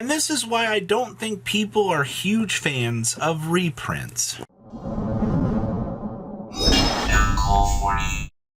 And this is why I don't think people are huge fans of reprints.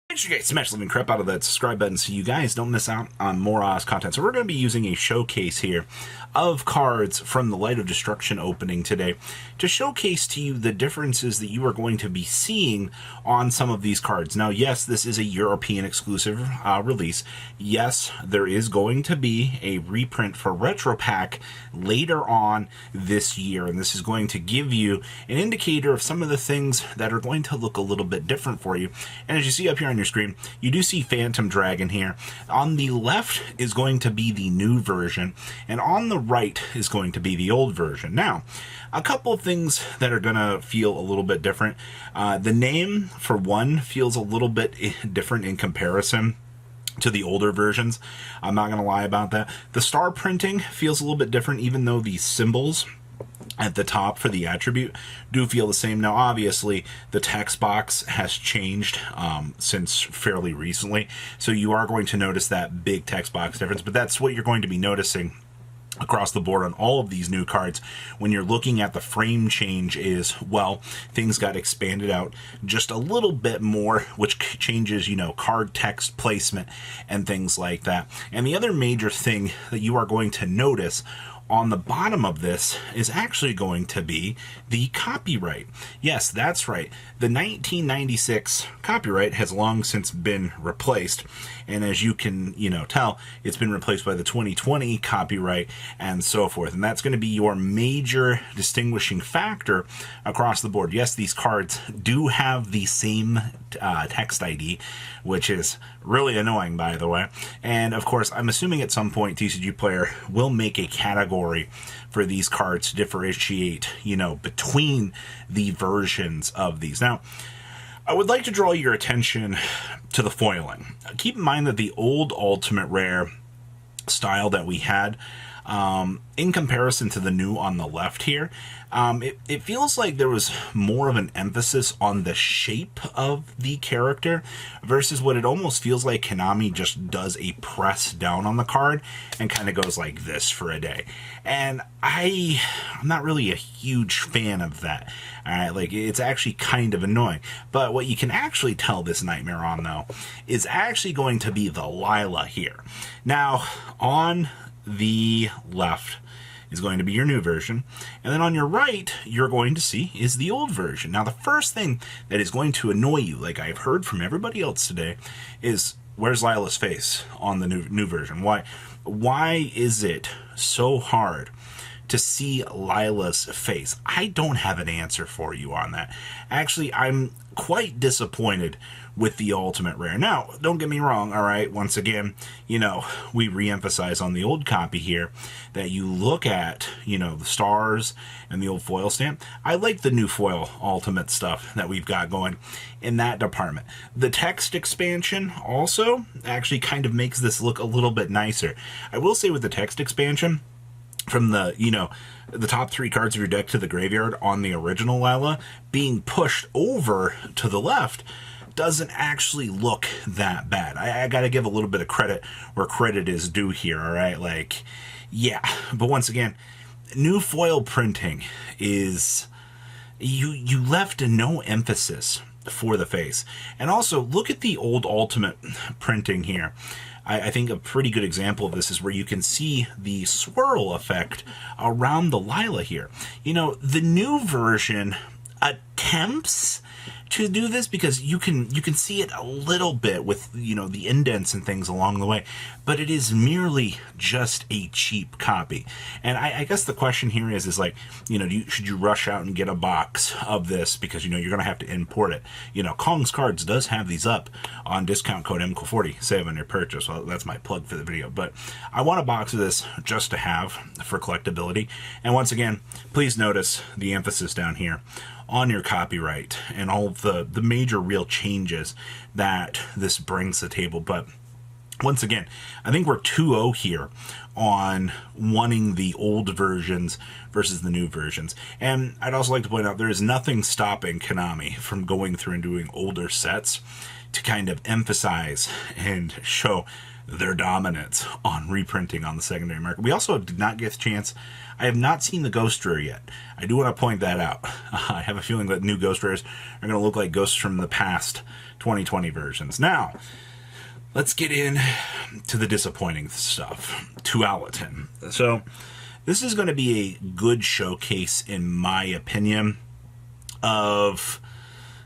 Make sure you guys smash the living crap out of that subscribe button so you guys don't miss out on more Oz content. So we're going to be using a showcase here of cards from the Light of Destruction opening today to showcase to you the differences that you are going to be seeing on some of these cards. Now, yes, this is a European exclusive release. Yes, there is going to be a reprint for Retro Pack later on this year, and this is going to give you an indicator of some of the things that are going to look a little bit different for you. And as you see up here on your screen, you do see Phantom Dragon here. On the left is going to be the new version, and on the right is going to be the old version. Now, a couple of things that are going to feel a little bit different. The name, for one, feels a little bit different in comparison to the older versions. I'm not going to lie about that. The star printing feels a little bit different, even though the symbols at the top for the attribute do feel the same. Now, obviously, the text box has changed since fairly recently, so you are going to notice that big text box difference, but that's what you're going to be noticing across the board on all of these new cards. When you're looking at the frame change is, well, things got expanded out just a little bit more, which changes, you know, card text placement and things like that. And the other major thing that you are going to notice on the bottom of this is actually going to be the copyright. Yes, that's right. The 1996 copyright has long since been replaced, and as you can, tell, it's been replaced by the 2020 copyright and so forth. And that's going to be your major distinguishing factor across the board. Yes, these cards do have the same text ID, which is really annoying, by the way. And of course, I'm assuming at some point TCG Player will make a category for these cards to differentiate, between the versions of these. Now, I would like to draw your attention to the foiling. Keep in mind that the old Ultimate Rare style that we had, in comparison to the new on the left here, it feels like there was more of an emphasis on the shape of the character versus what it almost feels like Konami just does a press down on the card and kind of goes like this for a day. And I'm not really a huge fan of that. All right, like, it's actually kind of annoying. But what you can actually tell this nightmare on, though, is actually going to be the Lyla here. Now, on the left is going to be your new version, and then on your right you're going to see is the old version. Now, the first thing that is going to annoy you, like I've heard from everybody else today, is where's Lyla's face on the new version? Why is it so hard to see Lyla's face? I don't have an answer for you on that. Actually, I'm quite disappointed with the Ultimate Rare. Now, don't get me wrong, all right? Once again, we re-emphasize on the old copy here that you look at, the stars and the old foil stamp. I like the new foil Ultimate stuff that we've got going in that department. The text expansion also actually kind of makes this look a little bit nicer. I will say with the text expansion, from the, the top 3 cards of your deck to the graveyard on the original Lyla, being pushed over to the left doesn't actually look that bad. I gotta give a little bit of credit where credit is due here, all right? Like, yeah. But once again, new foil printing is, you left no emphasis for the face. And also, look at the old Ultimate printing here. I think a pretty good example of this is where you can see the swirl effect around the Lyla here. The new version attempts to do this because you can see it a little bit with the indents and things along the way, but it is merely just a cheap copy. And I guess the question here is like, should you rush out and get a box of this because you're gonna have to import it? Kong's Cards does have these up on discount code MCO40, save on your purchase. Well, that's my plug for the video, but I want a box of this just to have for collectability. And once again, please notice the emphasis down here on your copyright and all of the major real changes that this brings to the table. But once again, I think we're 2-0 here on wanting the old versions versus the new versions. And I'd also like to point out there is nothing stopping Konami from going through and doing older sets to kind of emphasize and show their dominance on reprinting on the secondary market. We also did not get a chance. I have not seen the Ghost Rare yet. I do want to point that out. I have a feeling that new Ghost Rares are going to look like ghosts from the past 2020 versions. Now, let's get in to the disappointing stuff. Tualatin. So, this is going to be a good showcase, in my opinion, of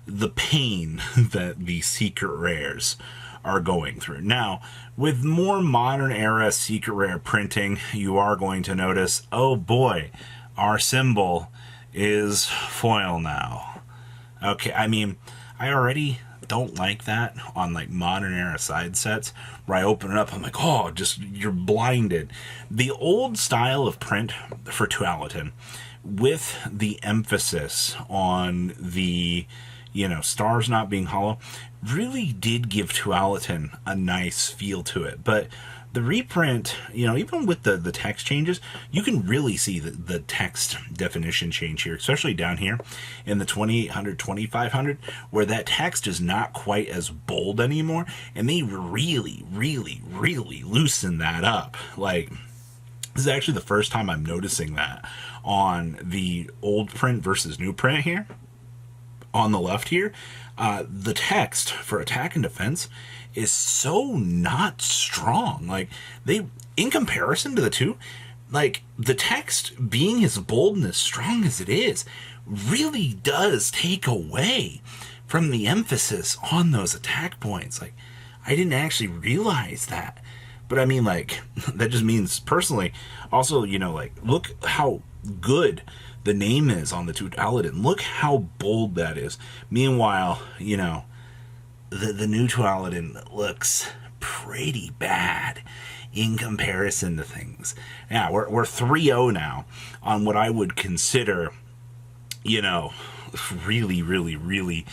the pain that the secret rares are going through. Now, with more modern era secret rare printing, you are going to notice, oh boy, our symbol is foil now. Okay, I mean, I already don't like that on like modern era side sets where I open it up, I'm like, oh, just you're blinded. The old style of print for Tualatin, with the emphasis on the, you know, stars not being hollow, really did give Tualatin a nice feel to it. But the reprint, you know, even with the text changes, you can really see the text definition change here, especially down here in the 2800, 2500, where that text is not quite as bold anymore, and they really, really, really loosen that up. Like, this is actually the first time I'm noticing that on the old print versus new print here. On the left here, the text for attack and defense is so not strong. Like, they, in comparison to the two, like, the text being as bold and as strong as it is really does take away from the emphasis on those attack points. Like, I didn't actually realize that. But I mean, like, that just means personally, also, you know, like, look how good the name is on the Tualatin. Look how bold that is. Meanwhile, you know, the new Tualatin looks pretty bad in comparison to things. Yeah, we're 3-0 now on what I would consider, you know, really, really, really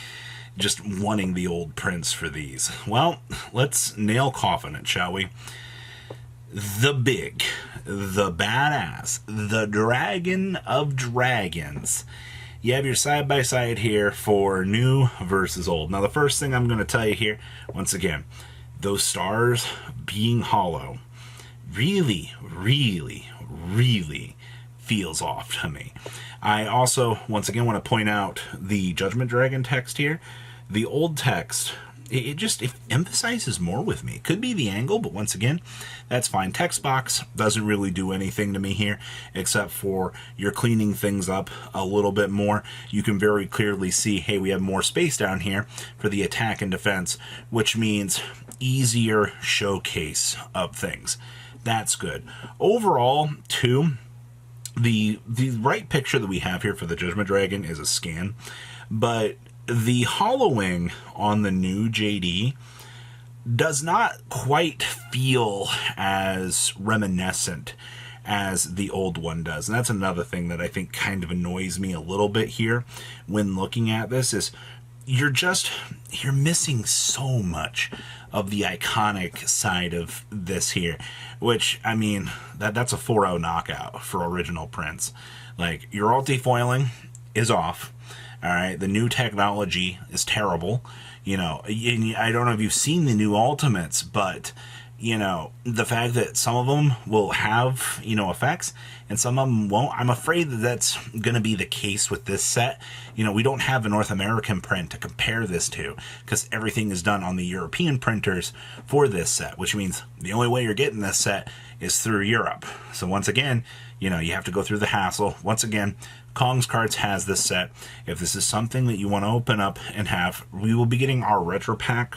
just wanting the old prints for these. Well, let's nail coffin it, shall we? The big, the badass, the dragon of dragons. You have your side-by-side here for new versus old. Now, the first thing I'm going to tell you here, once again, those stars being hollow really, really, really feels off to me. I also, once again, want to point out the Judgment Dragon text here. The old text, it emphasizes more with me. It could be the angle, but once again, that's fine. Text box doesn't really do anything to me here, except for you're cleaning things up a little bit more. You can very clearly see, hey, we have more space down here for the attack and defense, which means easier showcase of things. That's good. Overall, too, the right picture that we have here for the Judgment Dragon is a scan, but the hollowing on the new JD does not quite feel as reminiscent as the old one does. And that's another thing that I think kind of annoys me a little bit here when looking at this is you're missing so much of the iconic side of this here, which, I mean, that's a 4-0 knockout for original prints. Like, your ulti-foiling is off. All right, the new technology is terrible. You know, I don't know if you've seen the new Ultimates, but, you know, the fact that some of them will have, you know, effects and some of them won't, I'm afraid that that's going to be the case with this set. You know, we don't have a North American print to compare this to because everything is done on the European printers for this set, which means the only way you're getting this set is through Europe. So once again, you know, you have to go through the hassle. Once again, Kong's Cards has this set. If this is something that you want to open up and have, we will be getting our Retro Pack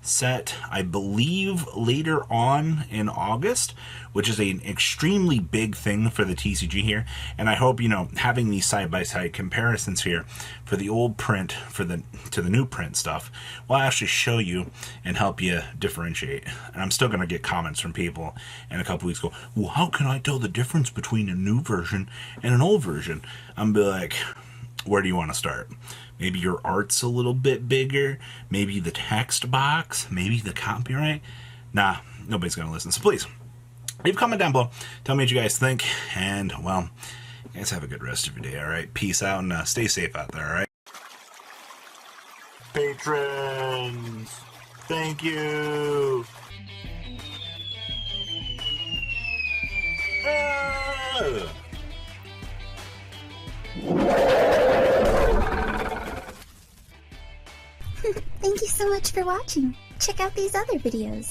set, I believe, later on in August, which is an extremely big thing for the TCG here. And I hope, you know, having these side-by-side comparisons here for the old print to the new print stuff will actually show you and help you differentiate. And I'm still going to get comments from people in a couple weeks go, well, how can I tell the difference between a new version and an old version? I'm be like, where do you want to start? Maybe your art's a little bit bigger. Maybe the text box. Maybe the copyright. Nah, nobody's going to listen. So please, leave a comment down below. Tell me what you guys think. And, well, you guys have a good rest of your day, all right? Peace out and stay safe out there, all right? Patrons, thank you. Thank you so much for watching. Check out these other videos.